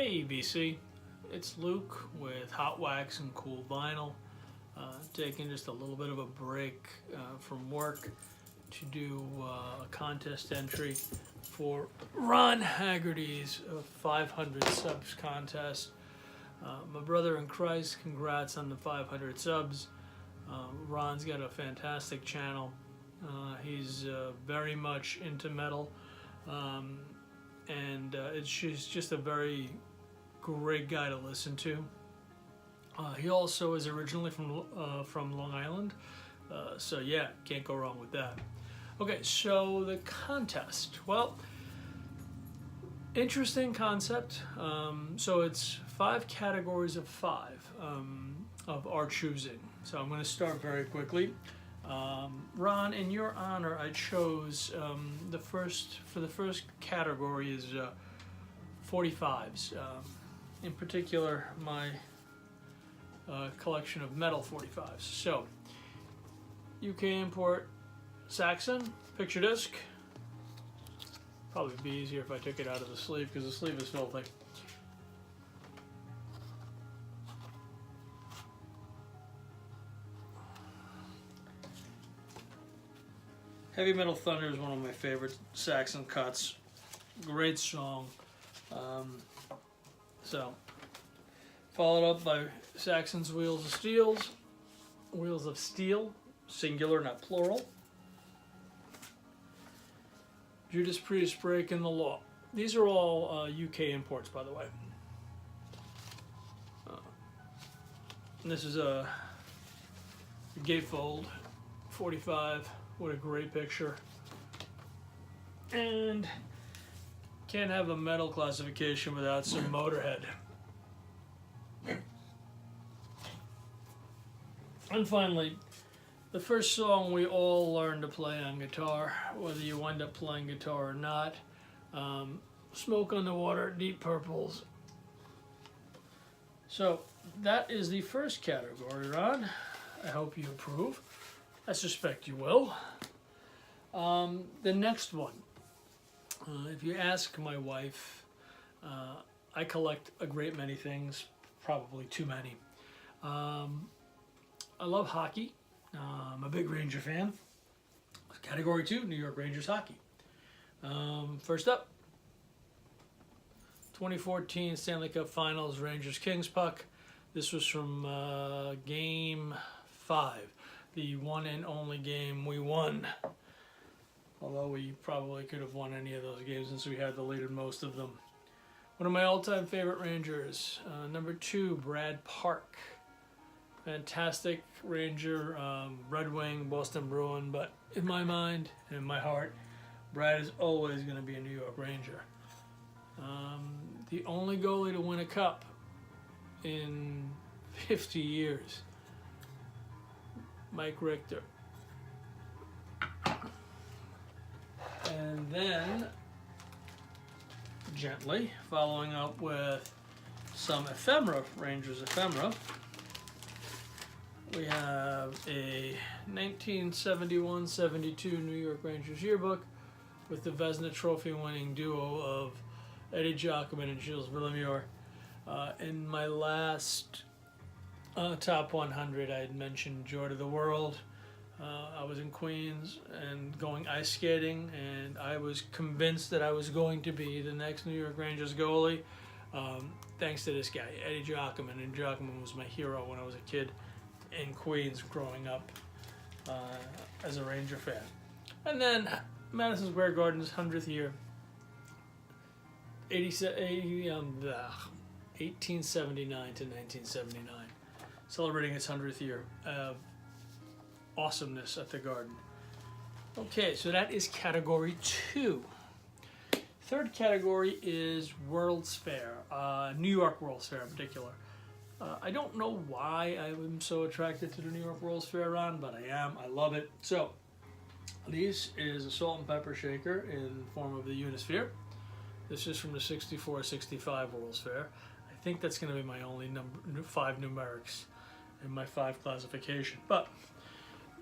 Hey BC, it's Luke with Hot Wax and Cool Vinyl, taking just a little bit of a break from work to do a contest entry for Ron Haggerty's 500 subs contest. My brother in Christ, congrats on the 500 subs. Ron's got a fantastic channel. He's very much into metal. It's just a very great guy to listen to. He also is originally from Long Island, so yeah, can't go wrong with that. Okay, so the contest. Well, interesting concept. So it's 5 categories of 5 of our choosing. So I'm going to start very quickly. Ron, in your honor, I chose for the first category is 45s. In particular, my collection of metal 45s. So, UK import Saxon picture disc. Probably be easier if I took it out of the sleeve because the sleeve is filthy. Heavy Metal Thunder is one of my favorite Saxon cuts. Great song. Followed up by Saxon's Wheels of Steel, singular, not plural. Judas Priest, Breaking the Law. These are all UK imports, by the way. And this is a gatefold 45. What a great picture. And can't have a metal classification without some Motorhead. And finally, the first song we all learn to play on guitar, whether you wind up playing guitar or not. Smoke on the Water, Deep Purples. So that is the first category, Ron. I hope you approve. I suspect you will. The next one, if you ask my wife, I collect a great many things, probably too many. I love hockey. I'm a big Ranger fan. Category 2, New York Rangers hockey. First up, 2014 Stanley Cup Finals, Rangers-Kings puck. This was from Game 5, the one and only game we won. Although we probably could have won any of those games since we had the lead in most of them. One of my all-time favorite Rangers, number 2, Brad Park. Fantastic Ranger, Red Wing, Boston Bruin, but in my mind and in my heart, Brad is always going to be a New York Ranger. The only goalie to win a cup in 50 years. Mike Richter. And then, gently, following up with some ephemera, Rangers ephemera, we have a 1971-72 New York Rangers yearbook with the Vezina Trophy winning duo of Eddie Giacomin and Gilles Villemure. In my last top 100, I had mentioned Joy to the World. I was in Queens and going ice skating, and I was convinced that I was going to be the next New York Rangers goalie, thanks to this guy, Eddie Giacomin. And Giacomin was my hero when I was a kid in Queens growing up as a Ranger fan. And then Madison Square Garden's 100th year, 1879 to 1979, celebrating its 100th year of awesomeness at the Garden. Okay, so that is category 2. Third category is World's Fair, New York World's Fair in particular. I don't know why I'm so attracted to the New York World's Fair, Ron, but I am. I love it. So, this is a salt and pepper shaker in form of the Unisphere. This is from the 64-65 World's Fair. I think that's going to be my only 5 numerics in my 5 classification. But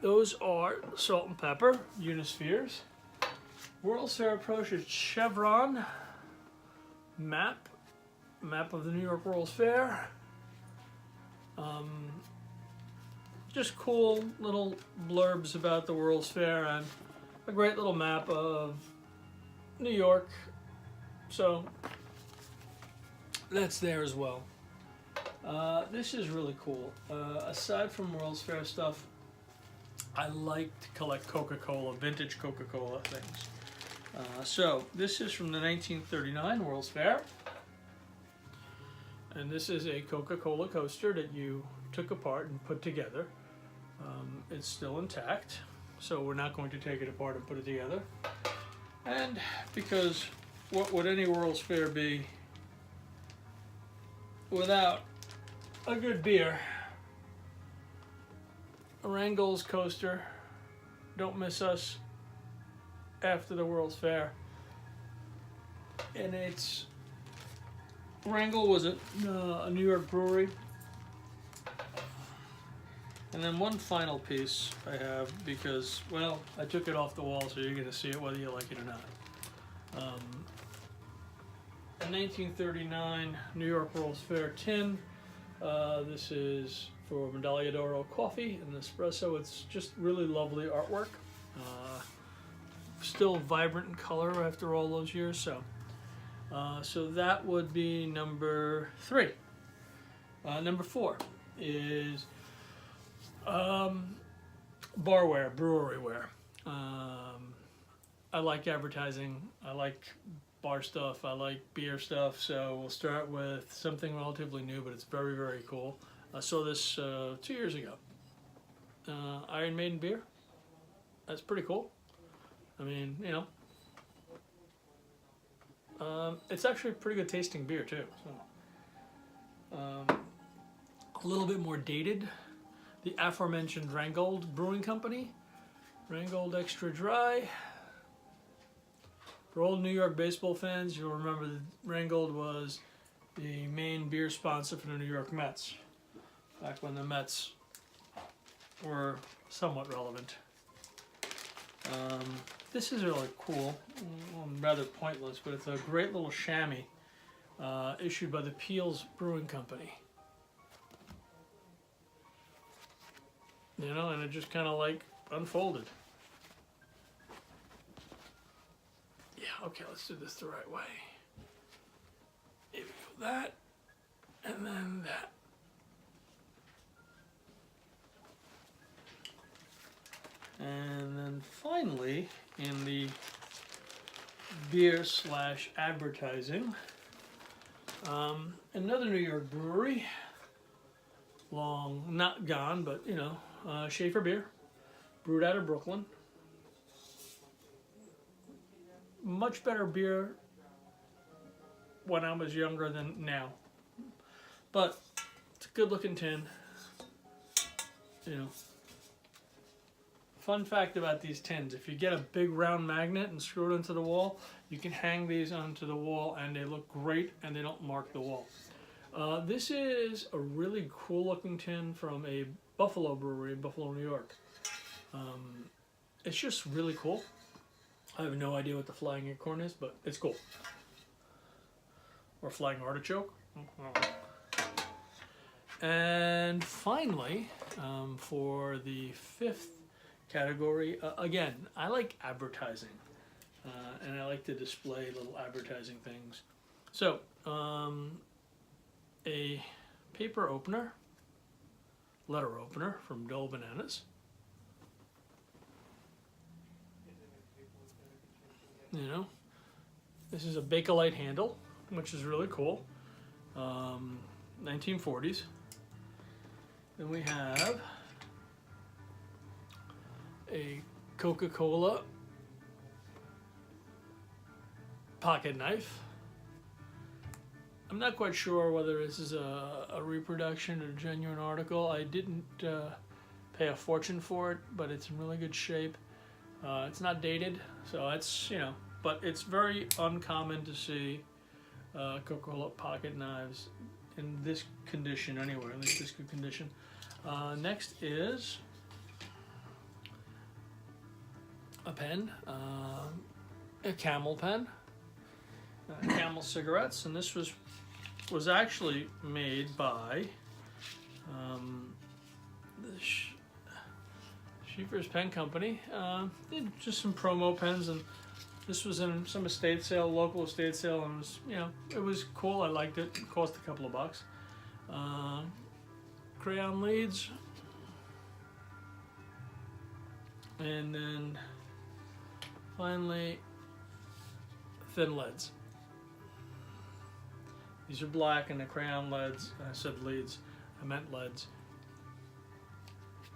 those are salt and pepper, Unispheres. World's Fair approaches chevron, map, map of the New York World's Fair. Just cool little blurbs about the World's Fair and a great little map of New York. So that's there as well. This is really cool. Aside from World's Fair stuff, I like to collect Coca-Cola, vintage Coca-Cola things. So this is from the 1939 World's Fair. And this is a Coca-Cola coaster that you took apart and put together. It's still intact, so we're not going to take it apart and put it together. And because what would any World's Fair be without a good beer? Wrangell's coaster, don't miss us after the World's Fair. And it's Wrangell was a New York brewery. And then one final piece I have because, well, I took it off the wall, so you're going to see it whether you like it or not. A 1939 New York World's Fair tin. This is for Medaglia d'Oro coffee and espresso. It's just really lovely artwork. Still vibrant in color after all those years. So that would be number 3. Number 4 is barware, breweryware. I like advertising. I like bar stuff. I like beer stuff. So we'll start with something relatively new, but it's very, very cool. I saw this 2 years ago. Iron Maiden beer. That's pretty cool. I mean, you know. It's actually a pretty good tasting beer too. So, a little bit more dated. The aforementioned Rheingold Brewing Company. Rheingold Extra Dry. For old New York baseball fans, you'll remember that Rheingold was the main beer sponsor for the New York Mets. Back when the Mets were somewhat relevant. This is really cool, rather pointless, but it's a great little chamois issued by the Peel's Brewing Company. You know, and it just kind of like unfolded. Yeah, okay, let's do this the right way. Maybe go that, and then that. And then finally, in the beer / advertising, another New York brewery, long, not gone, but you know, Schaefer beer, brewed out of Brooklyn. Much better beer when I was younger than now. But it's a good looking tin, you know. Fun fact about these tins, if you get a big round magnet and screw it into the wall, you can hang these onto the wall and they look great and they don't mark the wall. This is a really cool looking tin from a Buffalo brewery in Buffalo, New York. It's just really cool. I have no idea what the flying acorn is, but it's cool. Or flying artichoke. And finally, for the 5th category, again, I like advertising. And I like to display little advertising things. So, a paper opener, letter opener from Dole Bananas. You know, this is a Bakelite handle, which is really cool. 1940s. Then we have a Coca-Cola pocket knife. I'm not quite sure whether this is a reproduction or a genuine article. I didn't pay a fortune for it, but it's in really good shape. It's not dated, so it's, you know, but it's very uncommon to see Coca-Cola pocket knives in this condition anyway, at least this good condition. Next is a pen, a Camel pen, Camel cigarettes, and this was was actually made by the Schieffer's Pen Company. Did just some promo pens, and this was in some estate sale, local estate sale, and it was, you know, it was cool. I liked it. It cost a couple of bucks. Crayon leads, and then finally thin leads. These are black, and the crayon leads. I said leads. I meant leads.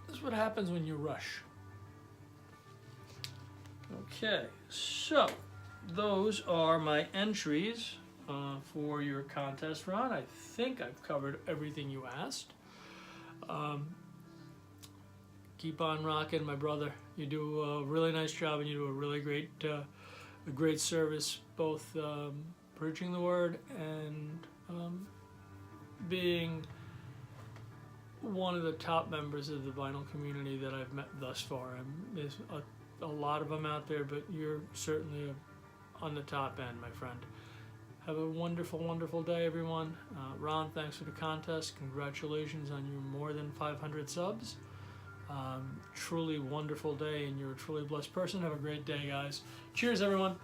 This is what happens when you rush. Okay, so those are my entries for your contest run. I think I've covered everything you asked. Keep on rocking, my brother. You do a really nice job, and you do a really great service, both preaching the word and being one of the top members of the vinyl community that I've met thus far. There's a lot of them out there, but you're certainly on the top end, my friend. Have a wonderful, wonderful day, everyone. Ron, thanks for the contest. Congratulations on your more than 500 subs. Truly wonderful day, and you're a truly blessed person. Have a great day, guys. Cheers, everyone.